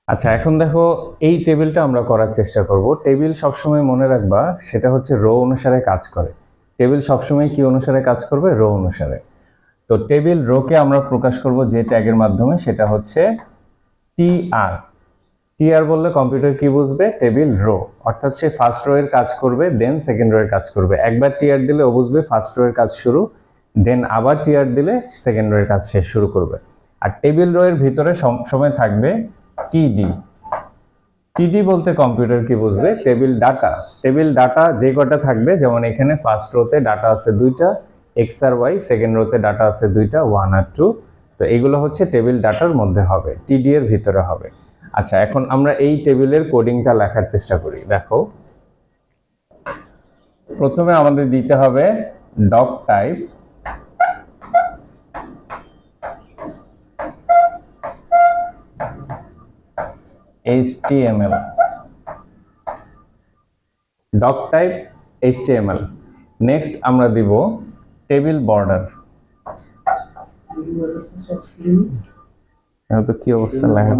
আচ্ছা, এখন দেখো এই টেবিলটা আমরা করার চেষ্টা করব। টেবিল সবসময় মনে রাখবা সেটা হচ্ছে রো অনুসারে কাজ করে। টেবিল সবসময় কি অনুসারে কাজ করবে? রো অনুসারে। তো টেবিল রোকে আমরা প্রকাশ করব যে ট্যাগের মাধ্যমে, সেটা হচ্ছে টিআর। টিআর বললে কম্পিউটার কি বুঝবে? টেবিল রো, অর্থাৎ সে ফার্স্ট রো এর কাজ করবে, দেন সেকেন্ড রো এর কাজ করবে। একবার টিআর দিলে ও বুঝবে ফার্স্ট রো এর কাজ শুরু, দেন আবার টিআর দিলে সেকেন্ড রো এর কাজ শেষ শুরু করবে। আর টেবিল রো এর ভিতরে সবসময় থাকবে টিডি। টিডি বলতে কম্পিউটার কি বুঝবে? Table data. টেবিল ডাটা যে কটা থাকবে, যেমন এখানে ফার্স্ট রোতে ডাটা আছে 2টা, এক্স আর ওয়াই, সেকেন্ড রোতে ডাটা আছে 2টা, 1 আর 2। তো এগুলো হচ্ছে টেবিল ডাটার মধ্যে হবে, টিডি এর ভিতরে হবে। আচ্ছা, এখন আমরা এই টেবিলের কোডিংটা লেখার চেষ্টা করি। দেখো, প্রথমে আমাদের দিতে হবে doc type HTML, doc type HTML। Next আমরা দিব টেবিল বর্ডার। তো কি অবস্থা লেখা